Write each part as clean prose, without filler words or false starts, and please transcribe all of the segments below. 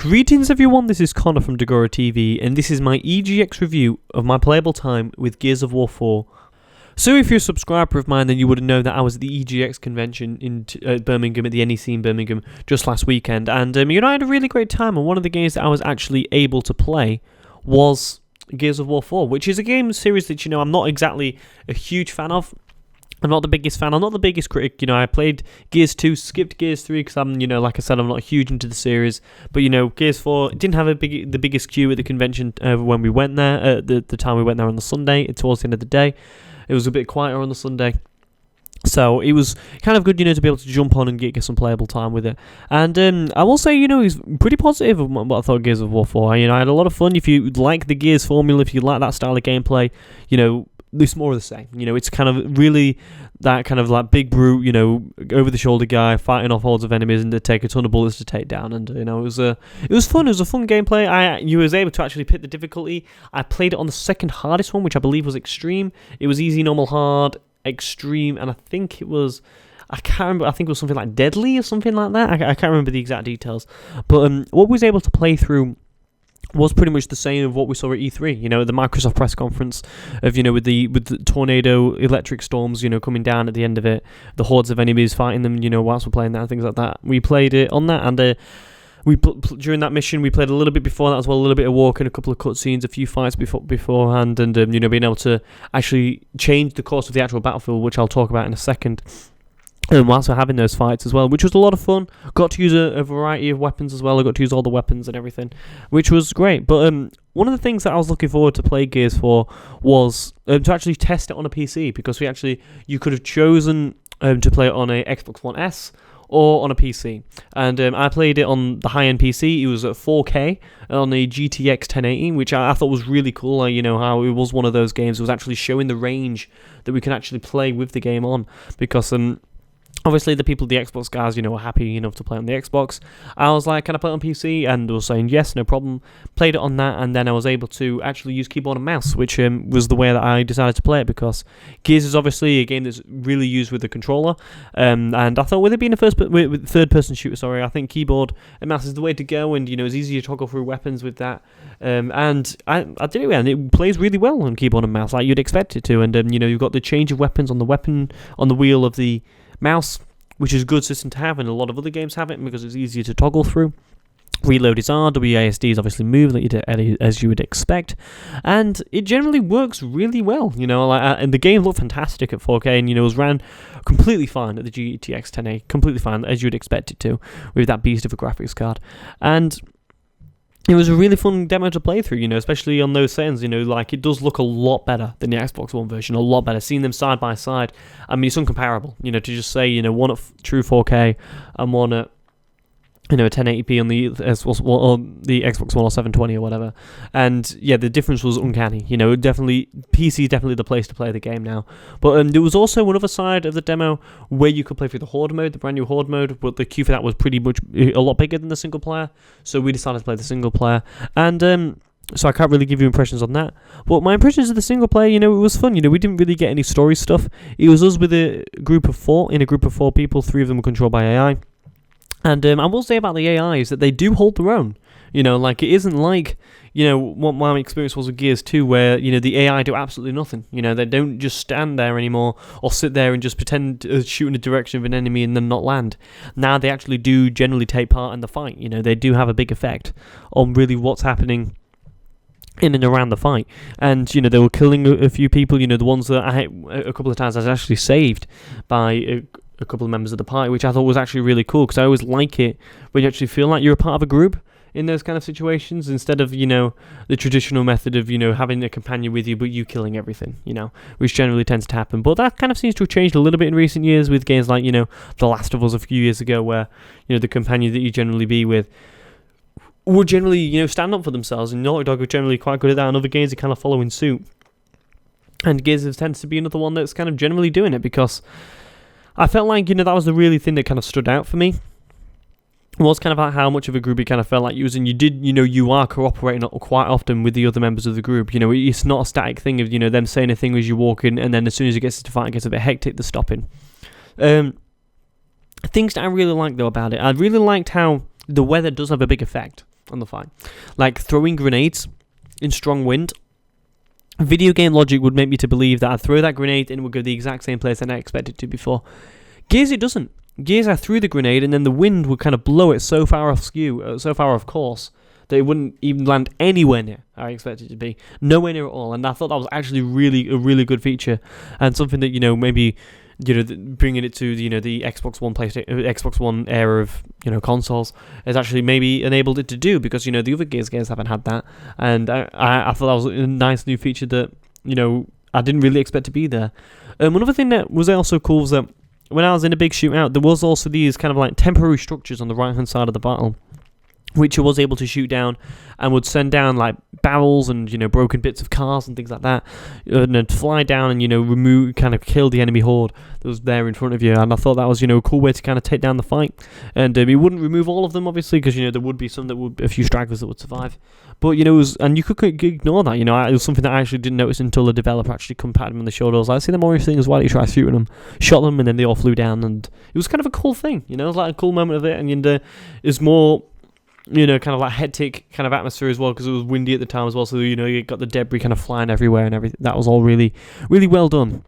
Greetings everyone, this is Connor from DagoraTV, and this is my EGX review of my playable time with Gears of War 4. So if you're a subscriber of mine, then you would have known that I was at the EGX convention in Birmingham, at the NEC in Birmingham, just last weekend, and I had a really great time, and one of the games that I was actually able to play was Gears of War 4, which is a game series that, I'm not exactly a huge fan of. I'm not the biggest fan, I'm not the biggest critic, I played Gears 2, skipped Gears 3 because I'm, like I said, I'm not huge into the series, but, Gears 4 didn't have the biggest queue at the convention when we went there, at the time we went there on the Sunday, towards the end of the day. It was a bit quieter on the Sunday, so it was kind of good, to be able to jump on and get some playable time with it. And I will say, he's pretty positive of what I thought of Gears of War 4. I had a lot of fun. If you like the Gears formula, if you like that style of gameplay, it's more of the same. It's kind of really that kind of like big brute, over the shoulder guy fighting off hordes of enemies and to take a ton of bullets to take down. And it was fun. It was a fun gameplay. You was able to actually pick the difficulty. I played it on the second hardest one, which I believe was extreme. It was easy, normal, hard, extreme, and I think it was. I can't remember. I think it was something like deadly or something like that. I can't remember the exact details. But what we was able to play through was pretty much the same of what we saw at E3, the Microsoft press conference of, with the tornado electric storms, coming down at the end of it, the hordes of enemies fighting them, whilst we're playing that and things like that. We played it on that, and during that mission, we played a little bit before that as well, a little bit of walking, a couple of cutscenes, a few fights beforehand, and, being able to actually change the course of the actual battlefield, which I'll talk about in a second. And whilst we're having those fights as well, which was a lot of fun. Got to use a variety of weapons as well. I got to use all the weapons and everything, which was great. But one of the things that I was looking forward to play Gears for was to actually test it on a PC, because you could have chosen to play it on a Xbox One S or on a PC. And I played it on the high-end PC. It was at 4K on a GTX 1080, which I thought was really cool. How it was one of those games. It was actually showing the range that we can actually play with the game on, because obviously, the people, the Xbox guys, were happy enough to play on the Xbox. I was like, can I play it on PC? And they were saying, yes, no problem. Played it on that, and then I was able to actually use keyboard and mouse, which was the way that I decided to play it, because Gears is obviously a game that's really used with the controller. And I thought, with it being a third-person shooter, I think keyboard and mouse is the way to go, and, it's easy to toggle through weapons with that. And I did it, and it plays really well on keyboard and mouse, like you'd expect it to. And, you've got the change of weapons on the wheel of the mouse, which is a good system to have, and a lot of other games have it because it's easier to toggle through. Reload is R, WASD is obviously move, as you would expect, and it generally works really well, and the game looked fantastic at 4K, and, it was ran completely fine at the GTX 1080, completely fine, as you would expect it to, with that beast of a graphics card, and it was a really fun demo to play through, especially on those settings, it does look a lot better than the Xbox One version, a lot better. Seeing them side by side, it's uncomparable, to just say, one at true 4K and one at, 1080p on the Xbox One or 720 or whatever. And, yeah, the difference was uncanny, definitely, PC is definitely the place to play the game now. But there was also another side of the demo where you could play through the Horde mode, the brand new Horde mode, but the queue for that was pretty much a lot bigger than the single player, so we decided to play the single player. And, so I can't really give you impressions on that. But my impressions of the single player, it was fun. We didn't really get any story stuff. It was us with a group of four people, 3 of them were controlled by AI. And I will say about the AI is that they do hold their own. It isn't like, what my experience was with Gears 2, where, the AI do absolutely nothing. They don't just stand there anymore or sit there and just pretend to shoot in the direction of an enemy and then not land. Now they actually do generally take part in the fight. They do have a big effect on really what's happening in and around the fight. And, they were killing a few people, the ones that a couple of times I was actually saved by a couple of members of the party, which I thought was actually really cool, because I always like it when you actually feel like you're a part of a group in those kind of situations, instead of, the traditional method of, having a companion with you, but you killing everything, which generally tends to happen. But that kind of seems to have changed a little bit in recent years with games like, The Last of Us a few years ago, where, the companion that you generally be with would generally, stand up for themselves, and Naughty Dog are generally quite good at that, and other games are kind of following suit. And Gears tends to be another one that's kind of generally doing it, because I felt like, that was the really thing that kind of stood out for me. It was kind of like how much of a group it kind of felt like you was, and you did, you are cooperating quite often with the other members of the group. It's not a static thing of, them saying a thing as you walk in, and then as soon as it gets to fight, it gets a bit hectic, they're stopping. Things that I really liked, though, about it, I really liked how the weather does have a big effect on the fight. Like throwing grenades in strong wind. Video game logic would make me to believe that I'd throw that grenade and it would go the exact same place than I expected to before. Gears, it doesn't. Gears, I threw the grenade and then the wind would kind of blow it so far off course, that it wouldn't even land anywhere near how I expected it to be. Nowhere near at all. And I thought that was actually a really good feature. And something that, maybe, bringing it to, the Xbox One era of, consoles has actually maybe enabled it to do, because, the other Gears games haven't had that. And I thought that was a nice new feature that, I didn't really expect to be there. Another thing that was also cool was that when I was in a big shootout, there was also these kind of like temporary structures on the right-hand side of the battle, which I was able to shoot down and would send down like barrels and, broken bits of cars and things like that, and then fly down and, kill the enemy horde that was there in front of you. And I thought that was, a cool way to kind of take down the fight. And it wouldn't remove all of them, obviously, because, there would be a few stragglers that would survive. But, and you could ignore that, it was something that I actually didn't notice until the developer actually come patted me on the shoulder. I was like, I see them orange things, why don't you try shooting them? Shot them, and then they all flew down, and it was kind of a cool thing, it was like a cool moment of it, and it's more, kind of like hectic kind of atmosphere as well, because it was windy at the time as well, so, you got the debris kind of flying everywhere and everything. That was all really well done.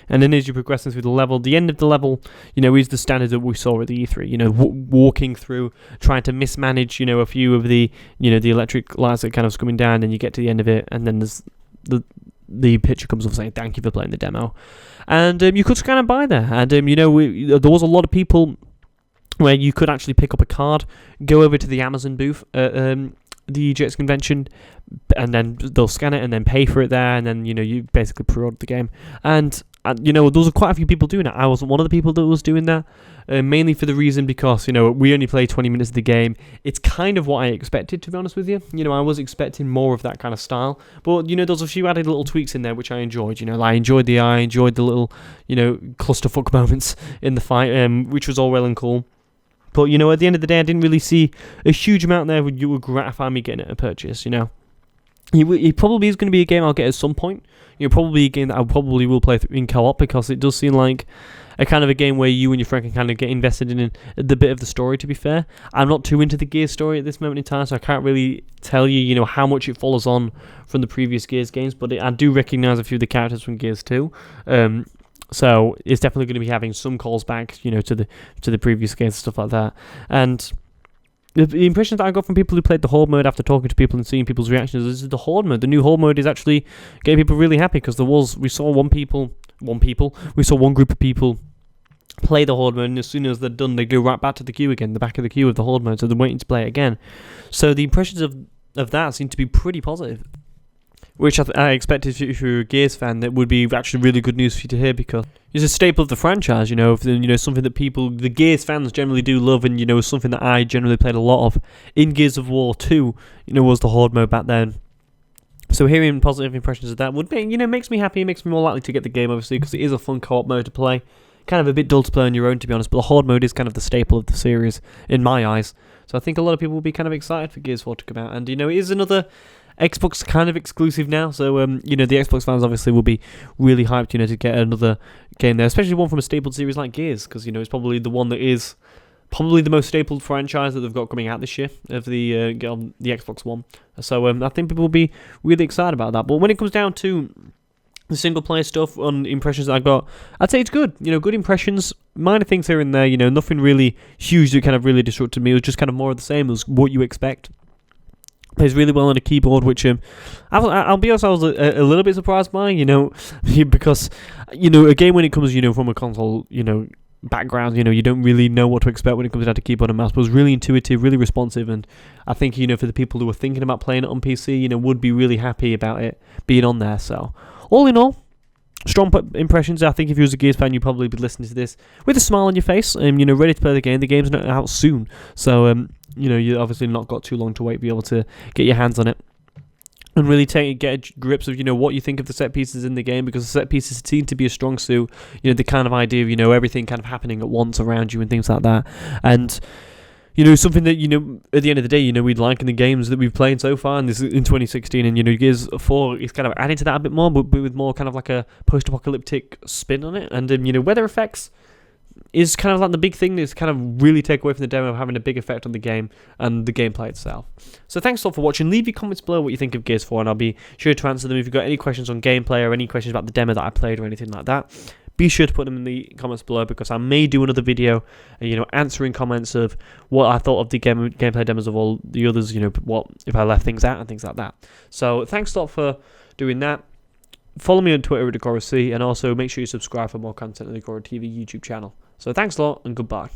And then as you're progressing through the level, the end of the level, is the standard that we saw at the E3, walking through, trying to mismanage, a few of the, the electric lights that kind of coming down, and you get to the end of it, and then there's the picture comes up saying, thank you for playing the demo. And you could scan and buy there, and, there was a lot of people where you could actually pick up a card, go over to the Amazon booth at the EGX convention, and then they'll scan it and then pay for it there, and then, you basically pre-order the game. And there was quite a few people doing it. I wasn't one of the people that was doing that, mainly for the reason because, we only play 20 minutes of the game. It's kind of what I expected, to be honest with you. I was expecting more of that kind of style. But, there was a few added little tweaks in there which I enjoyed. I enjoyed the little, clusterfuck moments in the fight, which was all well and cool. But, at the end of the day, I didn't really see a huge amount there that would gratify me getting it a purchase, It probably is going to be a game I'll get at some point. Probably a game that I probably will play in co-op, because it does seem like a kind of a game where you and your friend can kind of get invested in the bit of the story, to be fair. I'm not too into the Gears story at this moment in time, so I can't really tell you, how much it follows on from the previous Gears games, but I do recognise a few of the characters from Gears 2. So it's definitely going to be having some calls back, to the previous games and stuff like that. And the impression that I got from people who played the Horde mode after talking to people and seeing people's reactions is the Horde mode. The new Horde mode is actually getting people really happy, because we saw one group of people play the Horde mode, and as soon as they're done, they go right back to the queue again, the back of the queue of the Horde mode, so they're waiting to play it again. So the impressions of that seem to be pretty positive, which I expected if you're a Gears fan, that would be actually really good news for you to hear, because it's a staple of the franchise, something that the Gears fans generally do love, and, something that I generally played a lot of in Gears of War 2, was the Horde mode back then. So hearing positive impressions of that would be, makes me happy, makes me more likely to get the game, obviously, because it is a fun co-op mode to play. Kind of a bit dull to play on your own, to be honest, but the Horde mode is kind of the staple of the series, in my eyes. So I think a lot of people will be kind of excited for Gears 4 to come out, and, it is another Xbox kind of exclusive now, so the Xbox fans obviously will be really hyped, to get another game there, especially one from a stapled series like Gears, because it's probably the one that is probably the most stapled franchise that they've got coming out this year of the Xbox One. So I think people will be really excited about that. But when it comes down to the single player stuff on impressions that I got, I'd say it's good. Good impressions, minor things here and there. Nothing really huge that kind of really disrupted me. It was just kind of more of the same as what you expect. Plays really well on a keyboard, which I'll be honest, I was a little bit surprised by, because again, when it comes from a console background, you don't really know what to expect when it comes down to keyboard and mouse, but it was really intuitive, really responsive, and I think for the people who are thinking about playing it on PC, would be really happy about it being on there. So all in all, strong impressions. I think if you was a Gears fan, you'd probably be listening to this with a smile on your face, and ready to play the game. The game's not out soon, so you obviously not got too long to wait to be able to get your hands on it and really get grips of what you think of the set pieces in the game, because the set pieces seem to be a strong suit. The kind of idea of everything kind of happening at once around you and things like that, and something that at the end of the day we'd like in the games that we've played so far in 2016, and Gears 4 is kind of adding to that a bit more, but with more kind of like a post-apocalyptic spin on it, and weather effects. is kind of like the big thing that's kind of really take away from the demo, having a big effect on the game and the gameplay itself. So thanks a lot for watching. Leave your comments below what you think of Gears 4, and I'll be sure to answer them. If you've got any questions on gameplay or any questions about the demo that I played or anything like that, be sure to put them in the comments below, because I may do another video, answering comments of what I thought of the gameplay demos of all the others, what if I left things out and things like that. So thanks a lot for doing that. Follow me on Twitter at DagoraC, and also make sure you subscribe for more content on the DagoraTV YouTube channel. So thanks a lot, and goodbye.